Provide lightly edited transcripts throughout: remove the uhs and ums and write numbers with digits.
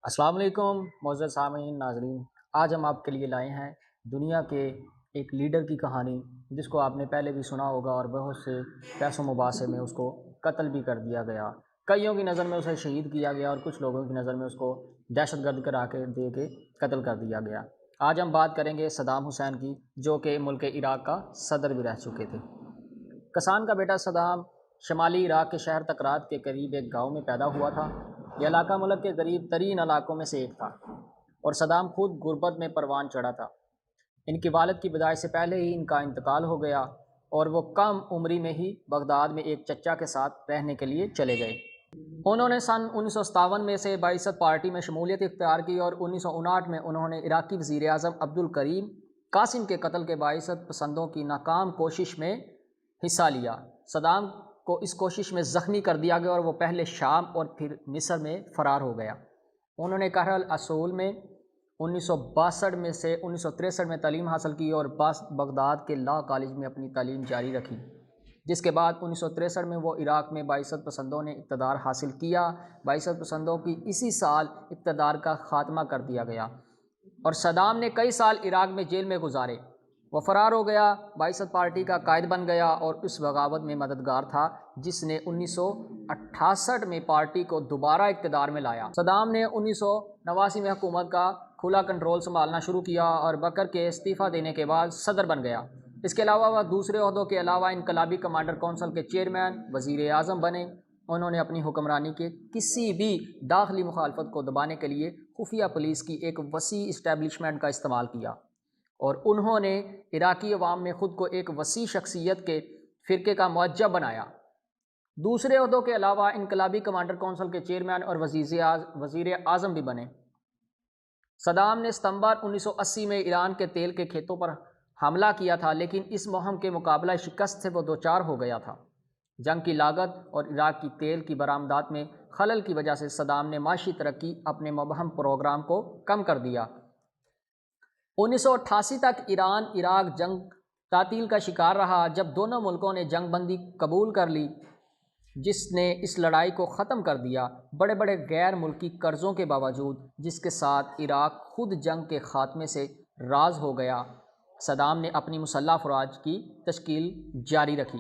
السلام علیکم معزز سامعین ناظرین، آج ہم آپ کے لیے لائے ہیں دنیا کے ایک لیڈر کی کہانی جس کو آپ نے پہلے بھی سنا ہوگا اور بہت سے پیسوں مباحثے میں اس کو قتل بھی کر دیا گیا۔ کئیوں کی نظر میں اسے شہید کیا گیا اور کچھ لوگوں کی نظر میں اس کو دہشت گرد قرار دے کے قتل کر دیا گیا۔ آج ہم بات کریں گے صدام حسین کی، جو کہ ملک عراق کا صدر بھی رہ چکے تھے۔ کسان کا بیٹا صدام شمالی عراق کے شہر تکرات کے قریب ایک گاؤں میں پیدا ہوا تھا۔ یہ علاقہ ملک کے قریب ترین علاقوں میں سے ایک تھا اور صدام خود غربت میں پروان چڑھا تھا۔ ان کی والد کی پیدائش سے پہلے ہی ان کا انتقال ہو گیا اور وہ کم عمری میں ہی بغداد میں ایک چچا کے ساتھ رہنے کے لیے چلے گئے۔ انہوں نے سن 1957 میں سے بعثت پارٹی میں شمولیت اختیار کی اور 1959 میں انہوں نے عراقی وزیر اعظم عبدالکریم قاسم کے قتل کے بعثت پسندوں کی ناکام کوشش میں حصہ لیا۔ صدام کو اس کوشش میں زخمی کر دیا گیا اور وہ پہلے شام اور پھر مصر میں فرار ہو گیا۔ انہوں نے قہر الاصول میں 1962 میں سے 1963 میں تعلیم حاصل کی اور بغداد کے لا کالج میں اپنی تعلیم جاری رکھی، جس کے بعد 1963 میں وہ عراق میں بعثت پسندوں نے اقتدار حاصل کیا۔ بعثت پسندوں کی اسی سال اقتدار کا خاتمہ کر دیا گیا اور صدام نے کئی سال عراق میں جیل میں گزارے۔ وہ فرار ہو گیا، بعثت پارٹی کا قائد بن گیا اور اس بغاوت میں مددگار تھا جس نے 1968 میں پارٹی کو دوبارہ اقتدار میں لایا۔ صدام نے 1989 میں حکومت کا کھلا کنٹرول سنبھالنا شروع کیا اور بکر کے استعفیٰ دینے کے بعد صدر بن گیا۔ اس کے علاوہ وہ دوسرے عہدوں کے علاوہ انقلابی کمانڈر کونسل کے چیئرمین، وزیر اعظم بنے۔ انہوں نے اپنی حکمرانی کے کسی بھی داخلی مخالفت کو دبانے کے لیے خفیہ پولیس کی ایک وسیع اسٹیبلشمنٹ کا استعمال کیا اور انہوں نے عراقی عوام میں خود کو ایک وسیع شخصیت کے فرقے کا موجب بنایا۔ دوسرے عہدوں کے علاوہ انقلابی کمانڈر کونسل کے چیئرمین اور وزیر اعظم بھی بنے۔ صدام نے ستمبر 1980 میں ایران کے تیل کے کھیتوں پر حملہ کیا تھا، لیکن اس مہم کے مقابلہ شکست سے وہ دوچار ہو گیا تھا۔ جنگ کی لاگت اور عراق کی تیل کی برآمدات میں خلل کی وجہ سے صدام نے معاشی ترقی اپنے مبہم پروگرام کو کم کر دیا۔ 1988 تک ایران عراق جنگ تعطیل کا شکار رہا۔ جب دونوں ملکوں نے جنگ بندی قبول کر لی جس نے اس لڑائی کو ختم کر دیا، بڑے بڑے غیر ملکی قرضوں کے باوجود، جس کے ساتھ عراق خود جنگ کے خاتمے سے راض ہو گیا، صدام نے اپنی مسلح افواج کی تشکیل جاری رکھی۔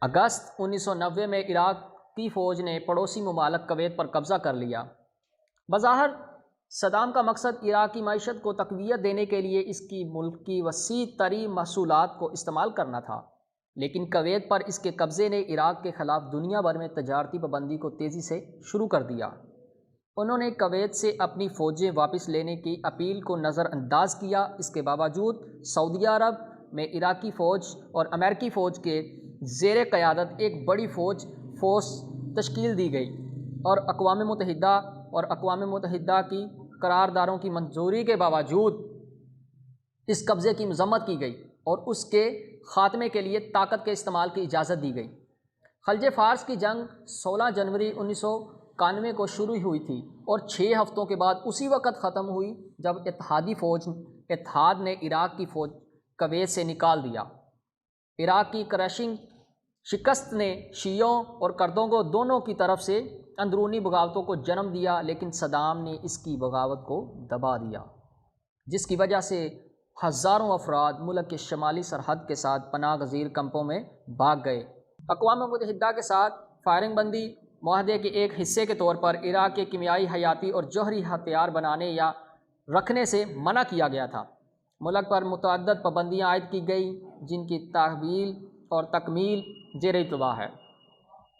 اگست 1990 میں عراق کی فوج نے پڑوسی ممالک کویت پر قبضہ کر لیا۔ بظاہر صدام کا مقصد عراق کی معیشت کو تقویت دینے کے لیے اس کی ملک کی وسیع ترین محصولات کو استعمال کرنا تھا، لیکن کویت پر اس کے قبضے نے عراق کے خلاف دنیا بھر میں تجارتی پابندی کو تیزی سے شروع کر دیا۔ انہوں نے کویت سے اپنی فوجیں واپس لینے کی اپیل کو نظر انداز کیا۔ اس کے باوجود سعودی عرب میں عراقی فوج اور امریکی فوج کے زیر قیادت ایک بڑی فورس تشکیل دی گئی اور اقوام متحدہ کی قراردادوں کی منظوری کے باوجود اس قبضے کی مذمت کی گئی اور اس کے خاتمے کے لیے طاقت کے استعمال کی اجازت دی گئی۔ خلیج فارس کی جنگ 16 جنوری 1991 کو شروع ہوئی تھی اور 6 ہفتوں کے بعد اسی وقت ختم ہوئی جب اتحاد نے عراق کی فوج کویت سے نکال دیا۔ عراق کی کرشنگ شکست نے شیعوں اور کردوں کو دونوں کی طرف سے اندرونی بغاوتوں کو جنم دیا، لیکن صدام نے اس کی بغاوت کو دبا دیا، جس کی وجہ سے ہزاروں افراد ملک کے شمالی سرحد کے ساتھ پناہ گزیر کیمپوں میں بھاگ گئے۔ اقوام متحدہ کے ساتھ فائرنگ بندی معاہدے کے ایک حصے کے طور پر عراق کے کیمیائی، حیاتی اور جوہری ہتھیار بنانے یا رکھنے سے منع کیا گیا تھا۔ ملک پر متعدد پابندیاں عائد کی گئیں جن کی تحویل اور تکمیل زیر التوا ہے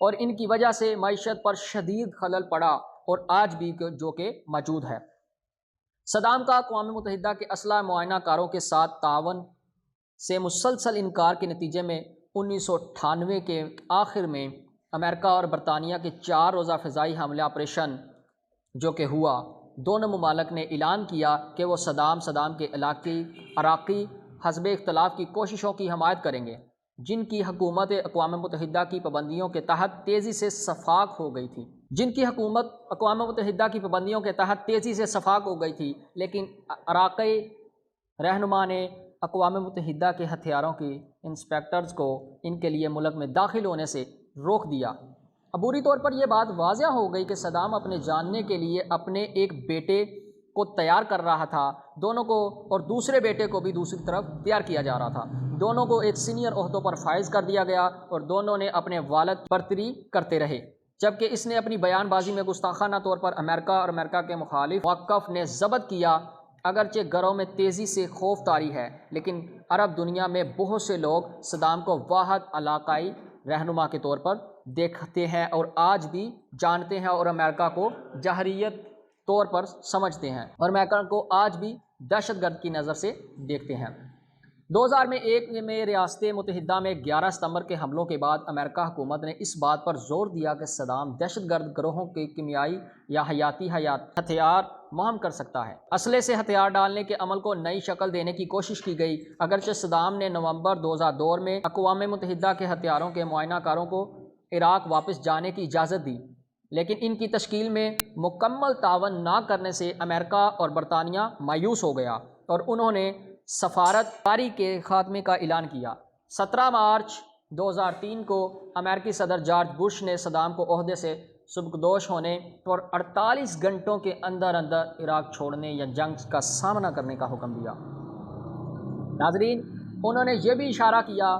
اور ان کی وجہ سے معیشت پر شدید خلل پڑا اور آج بھی جو کہ موجود ہے۔ صدام کا اقوام متحدہ کے اسلحہ معائنہ کاروں کے ساتھ تعاون سے مسلسل انکار کے نتیجے میں 1998 کے آخر میں امریکہ اور برطانیہ کے 4 روزہ فضائی حملہ آپریشن جو کہ ہوا، دونوں ممالک نے اعلان کیا کہ وہ صدام کے عراقی حزب اختلاف کی کوششوں کی حمایت کریں گے، جن کی حکومت اقوام متحدہ کی پابندیوں کے تحت تیزی سے صفاق ہو گئی تھی لیکن عراقی رہنما نے اقوام متحدہ کے ہتھیاروں کی انسپیکٹرز کو ان کے لیے ملک میں داخل ہونے سے روک دیا۔ عبوری طور پر یہ بات واضح ہو گئی کہ صدام اپنے جاننے کے لیے اپنے ایک بیٹے کو تیار کر رہا تھا، دونوں کو، اور دوسرے بیٹے کو بھی دوسری طرف تیار کیا جا رہا تھا۔ دونوں کو ایک سینئر عہدوں پر فائز کر دیا گیا اور دونوں نے اپنے والد پر برتری کرتے رہے، جبکہ اس نے اپنی بیان بازی میں گستاخانہ طور پر امریکہ اور امریکہ کے مخالف موقف نے ضبط کیا۔ اگرچہ گھروں میں تیزی سے خوف طاری ہے، لیکن عرب دنیا میں بہت سے لوگ صدام کو واحد علاقائی رہنما کے طور پر دیکھتے ہیں اور آج بھی جانتے ہیں، اور امریکہ کو جہریت طور پر سمجھتے ہیں، اور امریکہ کو آج بھی دہشت گرد کی نظر سے دیکھتے ہیں۔ 2001 میں ریاست متحدہ میں 11 ستمبر کے حملوں کے بعد امریکہ حکومت نے اس بات پر زور دیا کہ صدام دہشت گرد گروہوں کے کیمیائی یا حیاتی ہتھیار مہم کر سکتا ہے۔ اسلحے سے ہتھیار ڈالنے کے عمل کو نئی شکل دینے کی کوشش کی گئی۔ اگرچہ صدام نے نومبر 2002 میں اقوام متحدہ کے ہتھیاروں کے معائنہ کاروں کو عراق واپس جانے کی اجازت دی، لیکن ان کی تشکیل میں مکمل تعاون نہ کرنے سے امریکہ اور برطانیہ مایوس ہو گیا اور انہوں نے سفارتکاری کے خاتمے کا اعلان کیا۔ 17 مارچ 2003 کو امریکی صدر جارج بش نے صدام کو عہدے سے سبکدوش ہونے اور 48 گھنٹوں کے اندر عراق چھوڑنے یا جنگ کا سامنا کرنے کا حکم دیا۔ ناظرین، انہوں نے یہ بھی اشارہ کیا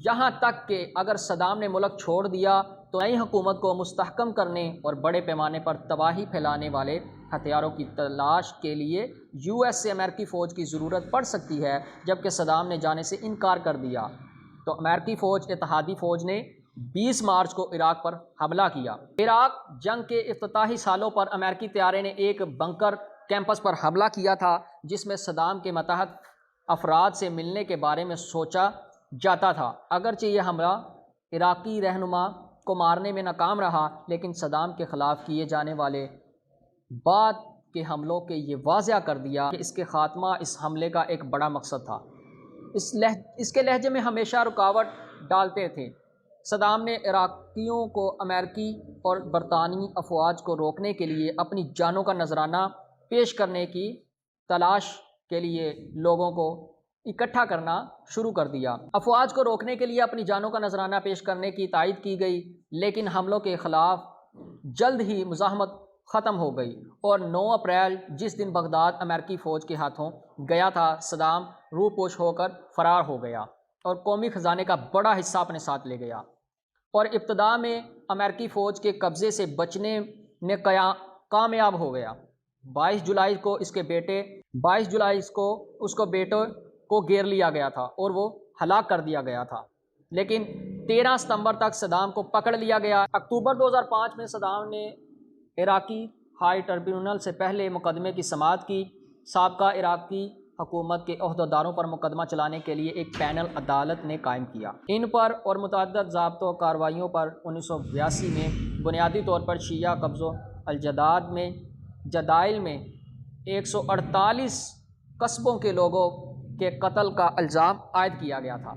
یہاں تک کہ اگر صدام نے ملک چھوڑ دیا تو نئی حکومت کو مستحکم کرنے اور بڑے پیمانے پر تباہی پھیلانے والے ہتھیاروں کی تلاش کے لیے US سے امریکی فوج کی ضرورت پڑ سکتی ہے۔ جبکہ صدام نے جانے سے انکار کر دیا تو امریکی فوج، اتحادی فوج نے 20 مارچ کو عراق پر حملہ کیا۔ عراق جنگ کے افتتاحی سالوں پر امریکی طیارے نے ایک بنکر کیمپس پر حملہ کیا تھا جس میں صدام کے ماتحت افراد سے ملنے کے بارے میں سوچا جاتا تھا۔ اگرچہ یہ حملہ عراقی رہنما کو مارنے میں ناکام رہا، لیکن صدام کے خلاف کیے جانے والے بعد کے حملوں کے یہ واضح کر دیا کہ اس کے خاتمہ اس حملے کا ایک بڑا مقصد تھا۔ اس کے لہجے میں ہمیشہ رکاوٹ ڈالتے تھے۔ صدام نے عراقیوں کو امریکی اور برطانوی افواج کو روکنے کے لیے اپنی جانوں کا نذرانہ پیش کرنے کی تلاش کے لیے لوگوں کو اکٹھا کرنا شروع کر دیا۔ افواج کو روکنے کے لیے اپنی جانوں کا نذرانہ پیش کرنے کی تائید کی گئی، لیکن حملوں کے خلاف جلد ہی مزاحمت ختم ہو گئی اور 9 اپریل جس دن بغداد امریکی فوج کے ہاتھوں گیا تھا، صدام روپوش ہو کر فرار ہو گیا اور قومی خزانے کا بڑا حصہ اپنے ساتھ لے گیا، اور ابتدا میں امریکی فوج کے قبضے سے بچنے میں کامیاب ہو گیا۔ 22 جولائی کو اس کے بیٹے کو گھیر لیا گیا تھا اور وہ ہلاک کر دیا گیا تھا، لیکن 13 ستمبر تک صدام کو پکڑ لیا گیا۔ اکتوبر 2005 میں صدام نے عراقی ہائی ٹربیونل سے پہلے مقدمے کی سماعت کی۔ سابقہ عراقی حکومت کے عہدیداروں پر مقدمہ چلانے کے لیے ایک پینل عدالت نے قائم کیا۔ ان پر اور متعدد ضابطوں کارروائیوں پر 1982 میں بنیادی طور پر شیعہ قبضوں جدائل میں 148 قصبوں کے لوگوں کے قتل کا الزام عائد کیا گیا تھا۔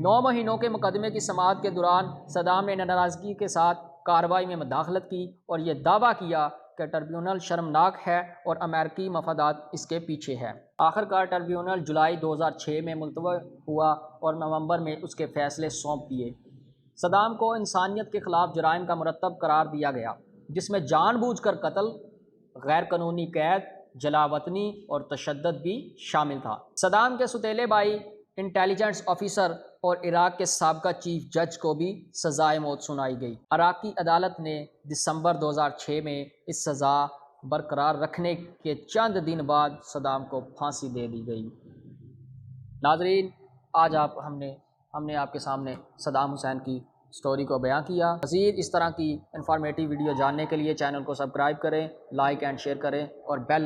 9 مہینوں کے مقدمے کی سماعت کے دوران صدام نے ناراضگی کے ساتھ کارروائی میں مداخلت کی اور یہ دعویٰ کیا کہ ٹربیونل شرمناک ہے اور امریکی مفادات اس کے پیچھے ہے۔ آخرکار ٹربیونل جولائی 2006 میں ملتوی ہوا اور نومبر میں اس کے فیصلے سونپ دیے۔ صدام کو انسانیت کے خلاف جرائم کا مرتب قرار دیا گیا، جس میں جان بوجھ کر قتل، غیر قانونی قید، جلا وطنی اور تشدد بھی شامل تھا۔ صدام کے سوتیلے بھائی، انٹیلیجنس آفیسر اور عراق کے سابقہ چیف جج کو بھی سزائے موت سنائی گئی۔ عراقی عدالت نے دسمبر 2006 میں اس سزا برقرار رکھنے کے چند دن بعد صدام کو پھانسی دے دی گئی۔ ناظرین، آج ہم نے آپ کے سامنے صدام حسین کی سٹوری کو بیان کیا۔ مزید اس طرح کی انفارمیٹیو ویڈیو جاننے کے لیے چینل کو سبسکرائب کریں، لائک اینڈ شیئر کریں اور بیل